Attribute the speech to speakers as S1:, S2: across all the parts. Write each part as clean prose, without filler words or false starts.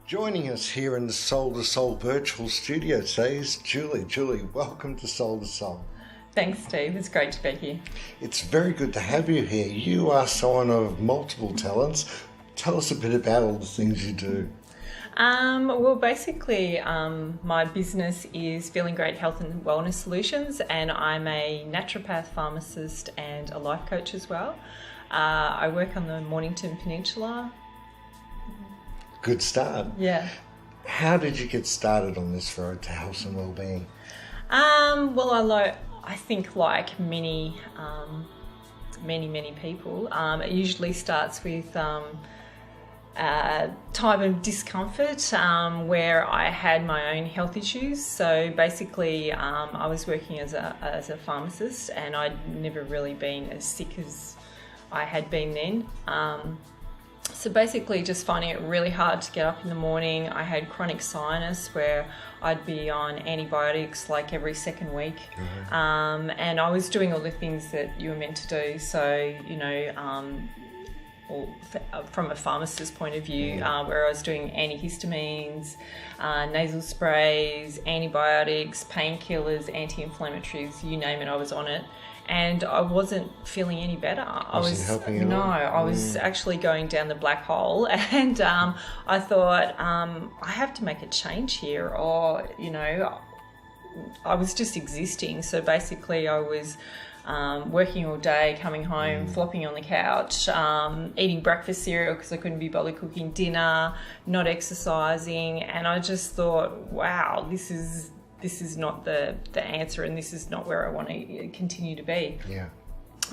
S1: Joining us here in the Soul to Soul virtual studio today is Julie. Julie, welcome to Soul to Soul.
S2: Thanks, Steve. It's great to be here.
S1: It's very good to have you here. You are someone of multiple talents. Tell us a bit about all the things you do.
S2: Basically, my business is Feeling Great Health and Wellness Solutions, and I'm a naturopath, pharmacist, and a life coach as well. I work on the Mornington Peninsula.
S1: Good start.
S2: Yeah.
S1: How did you get started on this road to health and well-being?
S2: I think like many people, it usually starts with time of discomfort where I had my own health issues. So basically, I was working as a pharmacist, and I'd never really been as sick as I had been then. So basically just finding it really hard to get up in the morning. I had chronic sinus where I'd be on antibiotics like every second week. Mm-hmm. And I was doing all the things that you were meant to do. So, from a pharmacist's point of view, where I was doing antihistamines, nasal sprays, antibiotics, painkillers, anti-inflammatories, you name it, I was on it. And I wasn't feeling any better. I was actually going down the black hole, and I thought, I have to make a change here, or, I was just existing. So basically I was working all day, coming home, flopping on the couch, eating breakfast cereal because I couldn't be bothered cooking dinner, not exercising, and I just thought, wow, this is not the answer, and this is not where I want to continue to be. Yeah.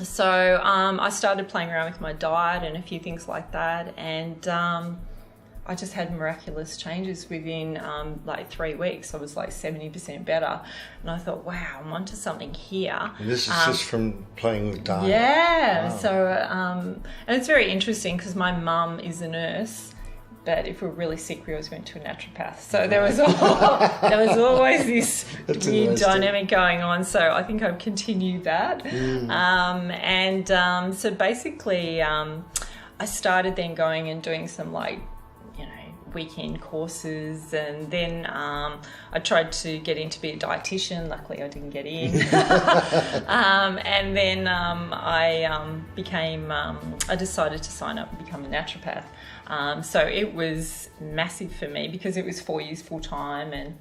S2: So I started playing around with my diet and a few things like that, and I just had miraculous changes within 3 weeks. I was like 70% better, and I thought, wow, I'm onto something here.
S1: And this is just from playing with diet.
S2: Yeah. Wow. So and it's very interesting because my mum is a nurse. But if we were really sick, we always went to a naturopath. So there was always this weird dynamic going on. So I think I've continued that. So basically, I started then going and doing some weekend courses, and then I tried to get in to be a dietitian. Luckily, I didn't get in. And then I decided to sign up and become a naturopath. So it was massive for me because it was 4 years full time, and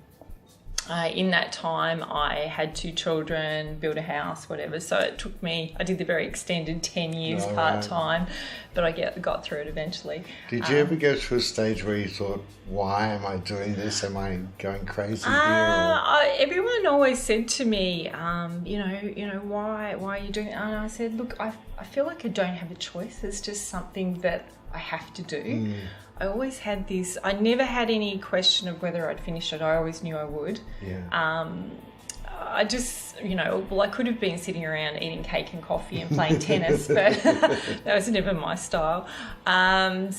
S2: in that time I had 2 children, built a house, whatever. So it took me, I did the very extended 10 years part-time, but I got through it eventually.
S1: Did you ever go to a stage where you thought, why am I doing this? Am I going crazy here?
S2: Everyone always said to me, why are you doing it? And I said, look, I feel like I don't have a choice. It's just something that I have to do. I always had this, I never had any question of whether I'd finish it. I always knew I would. Yeah. I just, I could have been sitting around eating cake and coffee and playing tennis, but that was never my style. So I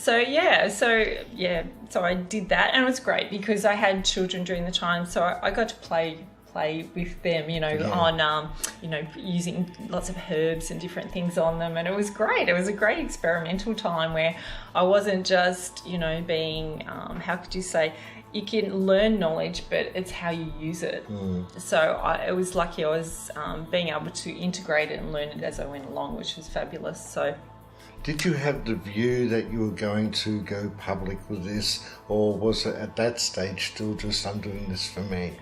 S2: did that, and it was great because I had children during the time, so I got to play with them, on, using lots of herbs and different things on them. And it was great. It was a great experimental time where I wasn't just, being, how could you say, you can learn knowledge, but it's how you use it. So I was lucky I was being able to integrate it and learn it as I went along, which was fabulous. So.
S1: Did you have the view that you were going to go public with this, or was it at that stage still just, I'm doing this for me?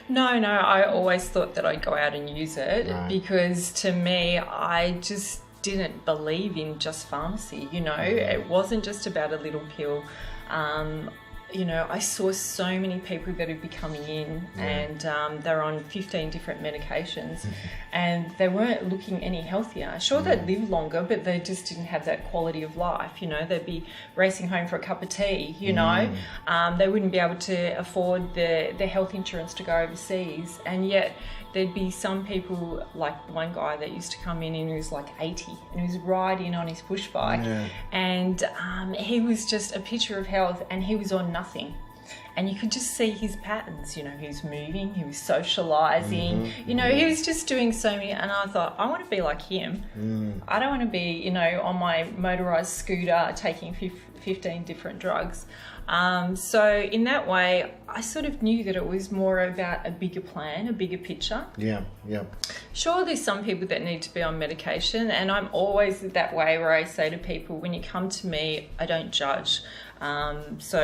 S2: No, I always thought that I'd go out and use it, because to me, I just didn't believe in just pharmacy, It wasn't just about a little pill. I saw so many people that would be coming in and they're on 15 different medications and they weren't looking any healthier. Sure, they'd live longer, but they just didn't have that quality of life. They'd be racing home for a cup of tea, They wouldn't be able to afford the health insurance to go overseas, and yet there'd be some people, like one guy that used to come in and he was like 80 and he was riding on his push bike and he was just a picture of health and he was on nothing. and you could just see his patterns. You know, he was moving, he was socialising, you know, he was just doing so many, and I thought, I want to be like him. I don't want to be, you know, on my motorised scooter taking 15 different drugs. So in that way, I sort of knew that it was more about a bigger plan, a bigger picture.
S1: Yeah.
S2: Sure, there's some people that need to be on medication, and I'm always that way where I say to people, when you come to me, I don't judge. So,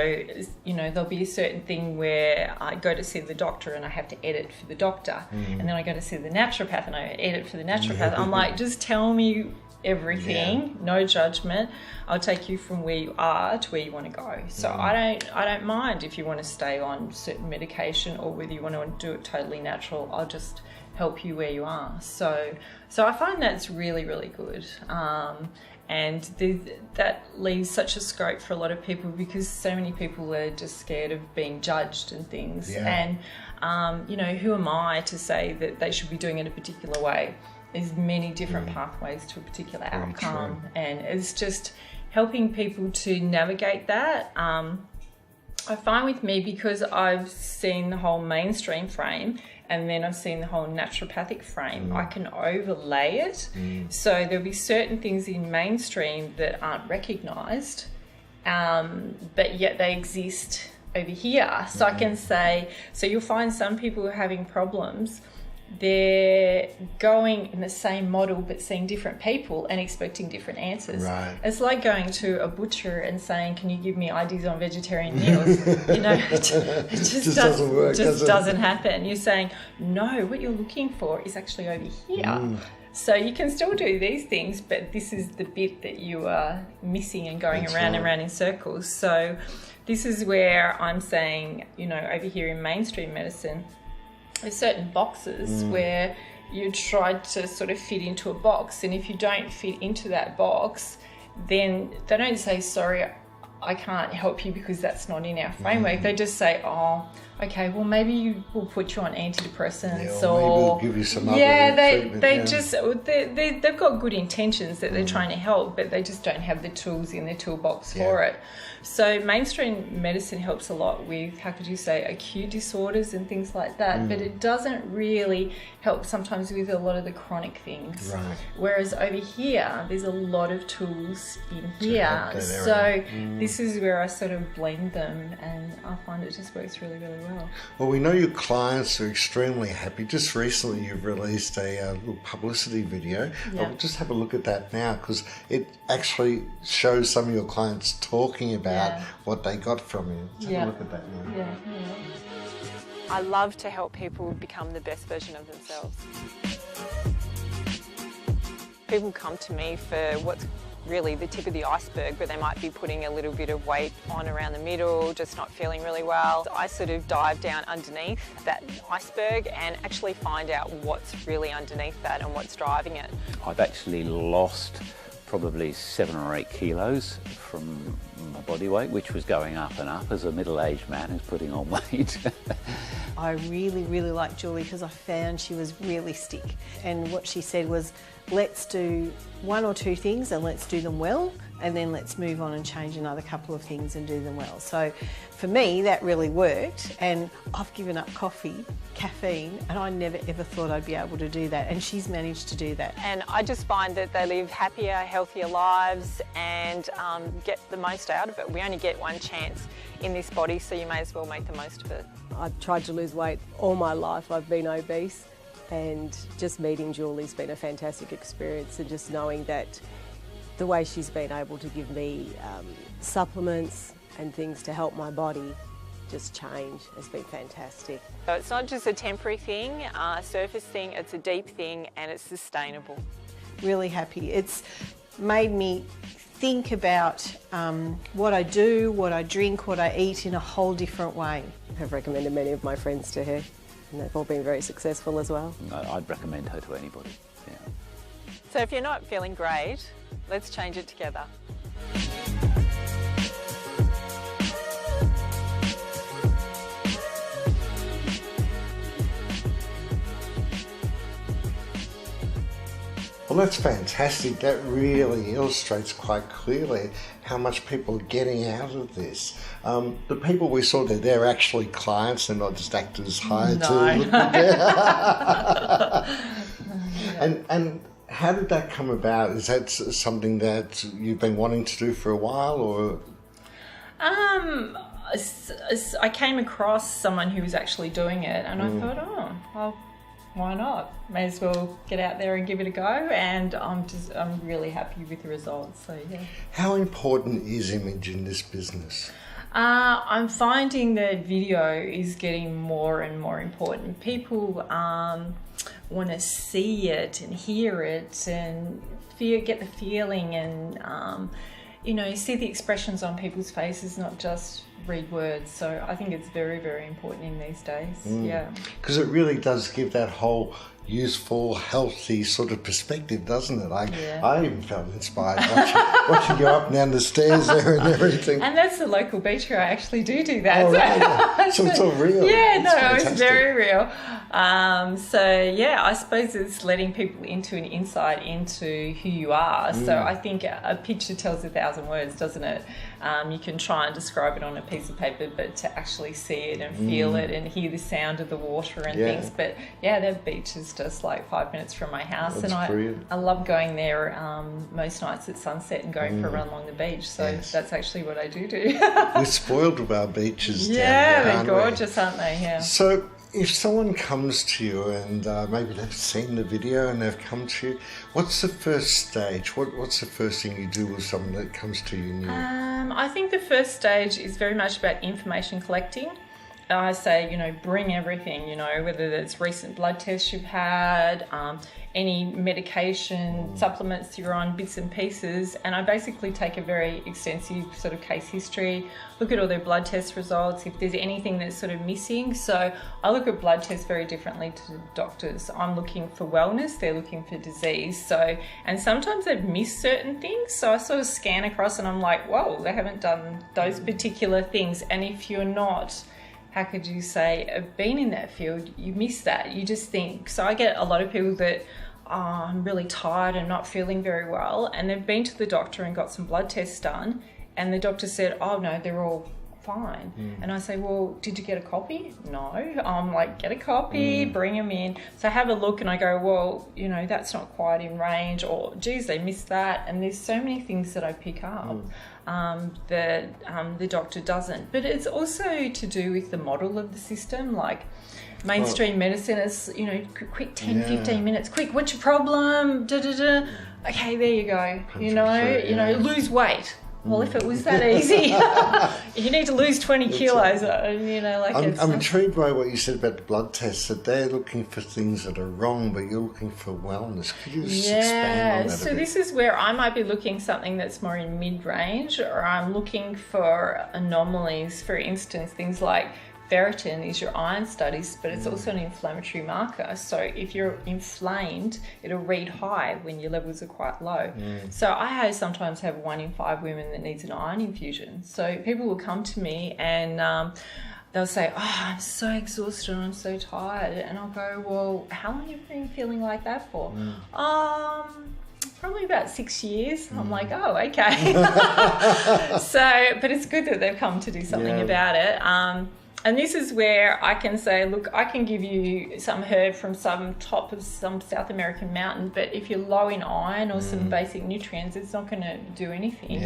S2: you know, there'll be a certain thing where I go to see the doctor and I have to edit for the doctor. And then I go to see the naturopath and I edit for the naturopath. I'm like, just tell me everything, no judgment. I'll take you from where you are to where you want to go. So I don't mind if you want to stay on certain medication or whether you want to do it totally natural. I'll just help you where you are. So I find that's really, really good. And that leaves such a scope for a lot of people, because so many people are just scared of being judged and things. And, you know, who am I to say that they should be doing it a particular way? There's many different pathways to a particular outcome. And it's just helping people to navigate that. I find with me, because I've seen the whole mainstream frame and then I've seen the whole naturopathic frame, I can overlay it. So there'll be certain things in mainstream that aren't recognised, but yet they exist over here. So I can say, so you'll find some people who are having problems, they're going in the same model but seeing different people and expecting different answers. It's like going to a butcher and saying, can you give me ideas on vegetarian meals? You know, it just doesn't work. Doesn't happen. You're saying, no, what you're looking for is actually over here. So you can still do these things, but this is the bit that you are missing and going around and around in circles. So this is where I'm saying, you know, over here in mainstream medicine, there's certain boxes where you tried to sort of fit into a box, and if you don't fit into that box, then they don't say, sorry, I can't help you because that's not in our framework. They just say, oh, okay, well, maybe we'll put you on antidepressants, or
S1: maybe we'll give you some other treatment.
S2: They've got good intentions that they're trying to help, but they just don't have the tools in their toolbox for it. So mainstream medicine helps a lot with, how could you say, acute disorders and things like that, but it doesn't really help sometimes with a lot of the chronic things. Whereas over here, there's a lot of tools in here. So this is where I sort of blend them, and I find it just works really, really well.
S1: Well, we know your clients are extremely happy. Just recently you've released a little publicity video. I'll just have a look at that now, because it actually shows some of your clients talking about what they got from you. Let's have a look at that now.
S2: I love to help people become the best version of themselves. People come to me for what's really the tip of the iceberg, but they might be putting a little bit of weight on around the middle, just not feeling really well. So I sort of dive down underneath that iceberg and actually find out what's really underneath that and what's driving it.
S3: I've actually lost probably 7 or 8 kilos from my body weight, which was going up and up as a middle-aged man who's putting on weight.
S4: I really, really liked Julie because I found she was realistic. And what she said was, let's do 1 or 2 things and let's do them well, and then let's move on and change another couple of things and do them well. So for me, that really worked, and I've given up coffee, caffeine, and I never ever thought I'd be able to do that, and she's managed to do that.
S2: And I just find that they live happier, healthier lives and get the most out of it. We only get one chance in this body, so you may as well make the most of it.
S5: I've tried to lose weight all my life. I've been obese, and just meeting Julie's been a fantastic experience, and just knowing that the way she's been able to give me supplements and things to help my body just change has been fantastic.
S2: So it's not just a temporary thing, a surface thing, it's a deep thing, and it's sustainable.
S4: Really happy. It's made me think about what I do, what I drink, what I eat in a whole different way.
S5: I've recommended many of my friends to her, and they've all been very successful as well.
S3: I'd recommend her to anybody.
S2: So if you're not feeling great, let's change it together.
S1: Well, Well, that's fantastic. That really illustrates quite clearly how much people are getting out of this. The people we saw there, they're actually clients. They're not just actors hired to look at them. And how did that come about? Is that something that you've been wanting to do for a while, or?
S2: I came across someone who was actually doing it, and I thought, oh, well, why not? May as well get out there and give it a go. And I'm really happy with the results. So yeah.
S1: How important is image in this business?
S2: I'm finding that video is getting more and more important. People want to see it and hear it and get the feeling and see the expressions on people's faces, not just read words. So I think it's very, very important in these days. Yeah,
S1: because it really does give that whole useful, healthy sort of perspective, doesn't it? I even felt inspired watching you up and down the stairs there and everything.
S2: And that's the local beach where I actually do that.
S1: Oh, right. So it's all real.
S2: Yeah, it's very real. I suppose it's letting people into an insight into who you are. So I think a picture tells 1,000 words, doesn't it? You can try and describe it on a piece of paper, but to actually see it and feel it and hear the sound of the water and things. But yeah, that beach is just like 5 minutes from my house.
S1: That's brilliant.
S2: I love going there most nights at sunset and going for a run along the beach. So that's actually what I do.
S1: We're spoiled with our beaches down
S2: there,
S1: they're
S2: gorgeous, aren't they? Yeah.
S1: So if someone comes to you and maybe they've seen the video and they've come to you, what's the first stage? What's the first thing you do with someone that comes to you new?
S2: I think the first stage is very much about information collecting. I say, bring everything, whether that's recent blood tests you've had, any medication, supplements you're on, bits and pieces. And I basically take a very extensive sort of case history, look at all their blood test results, if there's anything that's sort of missing. So I look at blood tests very differently to doctors. I'm looking for wellness, they're looking for disease. And sometimes they've missed certain things. So I sort of scan across and I'm like, whoa, they haven't done those particular things. And if you're not, how could you say, have been in that field, you miss that. You just think, so I get a lot of people that, I'm really tired and not feeling very well, and they've been to the doctor and got some blood tests done, and the doctor said, oh no, they're all fine. And I say, well, did you get a copy? No. I'm like, get a copy, bring them in. So I have a look and I go, well, that's not quite in range, or geez, they missed that. And there's so many things that I pick up that the doctor doesn't. But it's also to do with the model of the system, like mainstream medicine is, quick 10, 15 minutes, quick, what's your problem? Okay, there you go. Lose weight. Well, if it was that easy, you need to lose 20 kilos,
S1: I'm intrigued by what you said about the blood tests, that they're looking for things that are wrong, but you're looking for wellness. Could you just expand on that a bit?
S2: This is where I might be looking something that's more in mid-range, or I'm looking for anomalies. For instance, things like ferritin is your iron studies, but it's also an inflammatory marker. So if you're inflamed, it'll read high when your levels are quite low. So I sometimes have 1 in 5 women that needs an iron infusion. So people will come to me and they'll say, oh, I'm so exhausted and I'm so tired. And I'll go, well, how long have you been feeling like that for? Probably about 6 years. I'm like, oh, okay. But it's good that they've come to do something about it. And this is where I can say, look, I can give you some herb from some top of some South American mountain, but if you're low in iron or some basic nutrients, it's not going to do anything,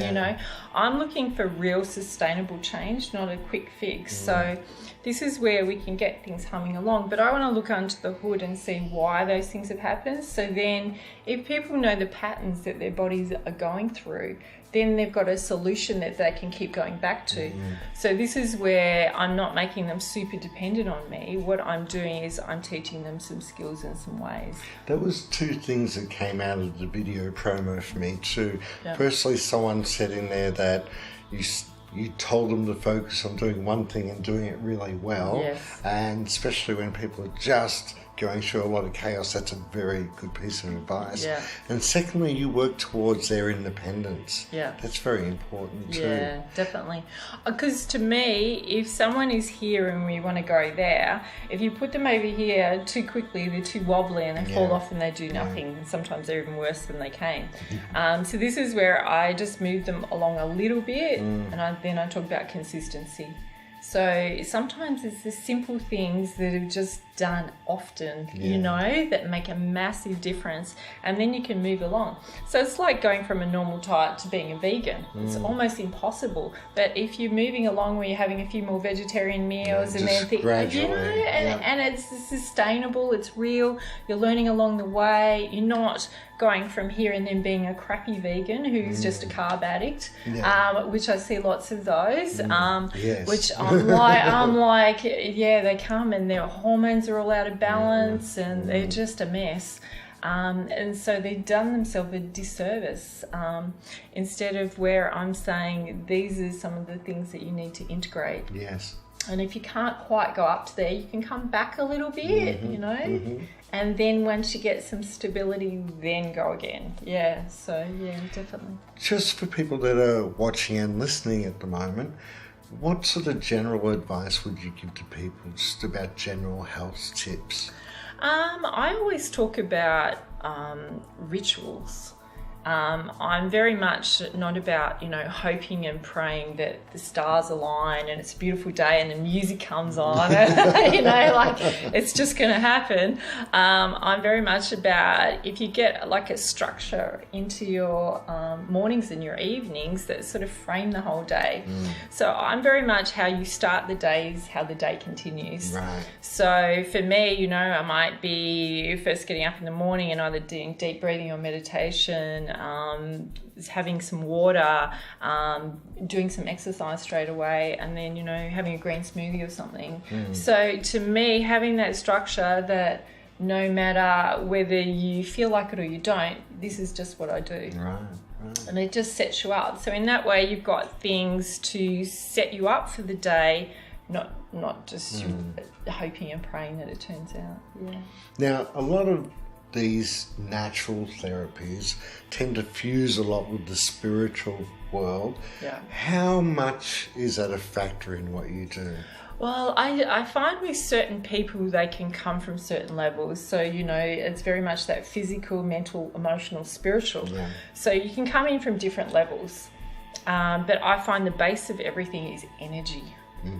S2: I'm looking for real sustainable change, not a quick fix. So this is where we can get things humming along. But I want to look under the hood and see why those things have happened. So then if people know the patterns that their bodies are going through, then they've got a solution that they can keep going back to. So this is where I'm not making them super dependent on me. What I'm doing is I'm teaching them some skills and some ways.
S1: There was 2 things that came out of the video promo for me too. Firstly, someone said in there that you told them to focus on doing one thing and doing it really well. And especially when people are just going through a lot of chaos, that's a very good piece of advice.
S2: Yeah.
S1: And secondly, you work towards their independence.
S2: Yeah.
S1: That's very important too.
S2: Yeah, definitely. Because to me, if someone is here and we want to go there, if you put them over here too quickly, they're too wobbly and they fall off and they do nothing. And sometimes they're even worse than they came. So this is where I just move them along a little bit, and then I talk about consistency. So sometimes it's the simple things that are just done often, you know, that make a massive difference, and then you can move along. So it's like going from a normal diet to being a vegan. It's almost impossible. But if you're moving along where you're having a few more vegetarian meals and then
S1: gradually,
S2: you know, and it's sustainable, it's real, you're learning along the way, you're not going from here and then being a crappy vegan who's just a carb addict, which I see lots of those, which I'm like, yeah, they come and their hormones are all out of balance and they're just a mess. And so they've done themselves a disservice, instead of where I'm saying these are some of the things that you need to integrate.
S1: Yes.
S2: And if you can't quite go up to there, you can come back a little bit, you know, and then once you get some stability, then go again. Yeah, so yeah, definitely.
S1: Just for people that are watching and listening at the moment, what sort of general advice would you give to people just about general health tips?
S2: I always talk about rituals. I'm very much not about, you know, hoping and praying that the stars align and it's a beautiful day and the music comes on, you know, like it's just going to happen. I'm very much about if you get like a structure into your mornings and your evenings that sort of frame the whole day. So I'm very much how you start the day is how the day continues.
S1: Right.
S2: So for me, you know, I might be first getting up in the morning and either doing deep breathing or meditation, having some water, doing some exercise straight away, and then, you know, having a green smoothie or something. So to me, having that structure that no matter whether you feel like it or you don't, this is just what I do.
S1: Right.
S2: And it just sets you up. So in that way, you've got things to set you up for the day, not just hoping and praying that it turns out. Yeah.
S1: Now, a lot of these natural therapies tend to fuse a lot with the spiritual world.
S2: Yeah.
S1: How much is that a factor in what you do?
S2: Well, I find with certain people, they can come from certain levels. So, you know, it's very much that physical, mental, emotional, spiritual. Yeah. So you can come in from different levels. But I find the base of everything is energy.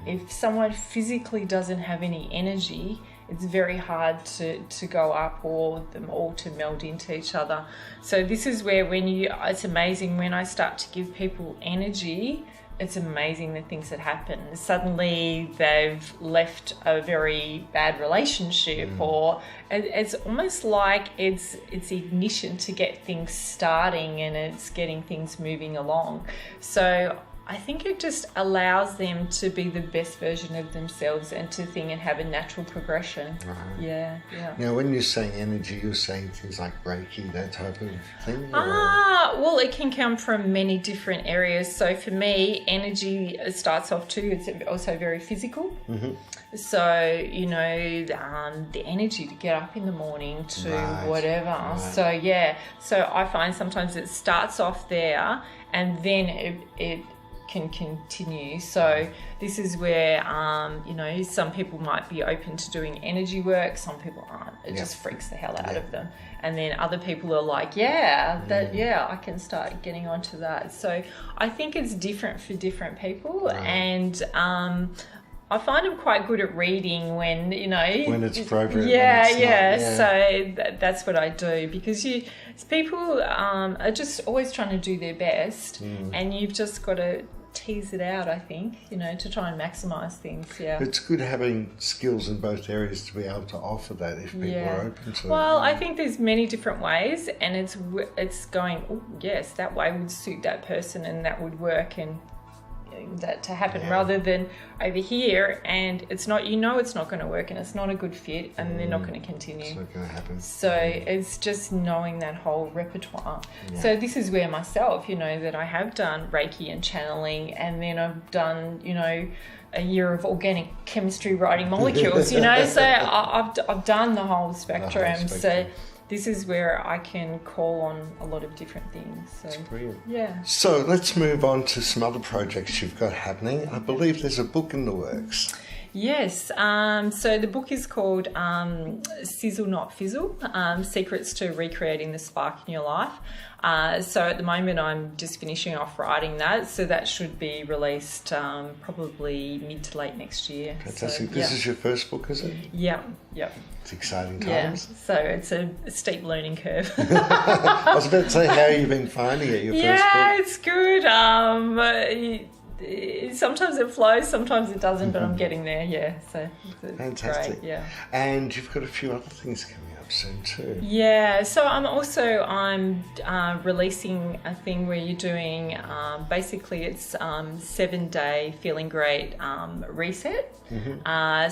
S2: If someone physically doesn't have any energy, it's very hard to go up or them all to meld into each other. So this is where it's amazing when I start to give people energy, it's amazing the things that happen. Suddenly they've left a very bad relationship or it's almost like it's ignition to get things starting and it's getting things moving along. So I think it just allows them to be the best version of themselves and to think and have a natural progression. Right. Yeah.
S1: Now, when you're saying energy, you're saying things like Reiki, that type of thing?
S2: Well, it can come from many different areas. So for me, energy starts off too. It's also very physical. So, you know, the energy to get up in the morning to whatever. Right. So, yeah. So I find sometimes it starts off there and then it can continue. So this is where, you know, some people might be open to doing energy work, some people aren't. It just freaks the hell out of them. And then other people are like, I can start getting onto that. So I think it's different for different people. And I find I'm quite good at reading when, you know...
S1: When it's appropriate.
S2: So that's what I do because people are just always trying to do their best and you've just got to tease it out, I think, you know, to try and maximise things,
S1: It's good having skills in both areas to be able to offer that if people are open to it.
S2: Well, I think there's many different ways and it's going, oh, yes, that way would suit that person and that would work and that to happen, rather than over here and it's not, it's not going to work and it's not a good fit and they're not going to continue.
S1: It's not going to happen.
S2: So it's just knowing that whole repertoire. So this is where myself, that I have done Reiki and channeling, and then I've done, a year of organic chemistry writing molecules, so I've done the whole spectrum. So this is where I can call on a lot of different things. So,
S1: that's brilliant.
S2: Yeah.
S1: So let's move on to some other projects you've got happening. I believe there's a book in the works.
S2: Yes. So the book is called Sizzle Not Fizzle, Secrets to Recreating the Spark in Your Life. So at the moment I'm just finishing off writing that, so that should be released probably mid to late next year.
S1: Fantastic.
S2: So,
S1: This is your first book, is it?
S2: Yeah.
S1: It's exciting
S2: Yeah,
S1: times.
S2: so it's a steep learning curve.
S1: I was about to say, how have you been finding it, your first book?
S2: Yeah, it's good. Sometimes it flows, sometimes it doesn't, but I'm getting there, so it's
S1: Fantastic.
S2: great, yeah.
S1: And you've got a few other things coming up soon too.
S2: Yeah, so I'm releasing a thing where you're doing, basically it's 7-day feeling great reset.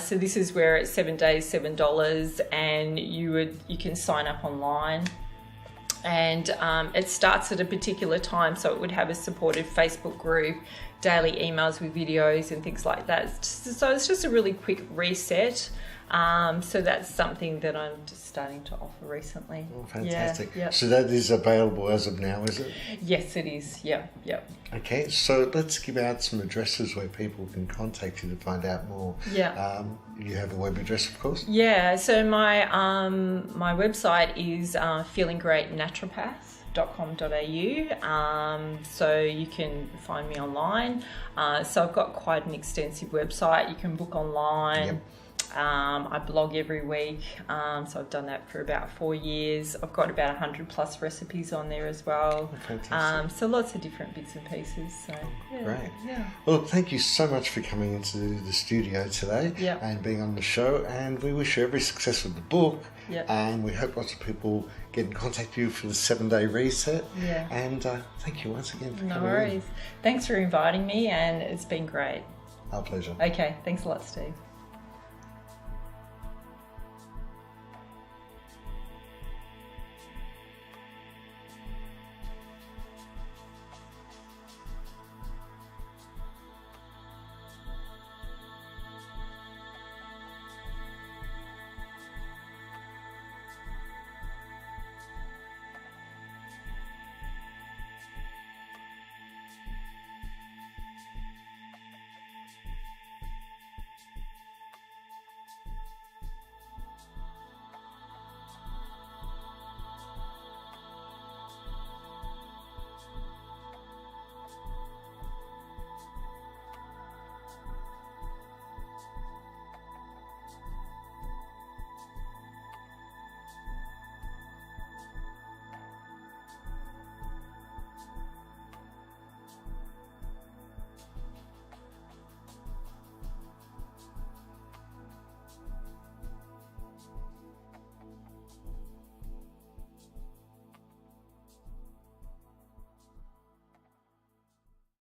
S2: So this is where it's 7 days, $7, and you can sign up online. And it starts at a particular time, so it would have a supportive Facebook group, daily emails with videos and things like that. So it's just a really quick reset. So that's something that I'm just starting to offer recently.
S1: Oh, fantastic.
S2: Yeah.
S1: So that is available as of now, is it?
S2: Yes, it is. Yep.
S1: Okay, so let's give out some addresses where people can contact you to find out more.
S2: Yeah.
S1: You have a web address, of course?
S2: Yeah, so my my website is feelinggreatnaturopath.com.au, so you can find me online. So I've got quite an extensive website. You can book online.
S1: Yep.
S2: I blog every week, so I've done that for about 4 years. I've got about 100 plus recipes on there as well.
S1: Fantastic.
S2: So lots of different bits and pieces. So
S1: Great.
S2: Yeah.
S1: Well, thank you so much for coming into the studio today and being on the show, and we wish you every success with the book. And we hope lots of people get in contact with you for the 7-day reset. And thank you once again for coming.
S2: No worries. Thanks for inviting me, and it's been great.
S1: Our pleasure.
S2: Okay, thanks a lot, Steve.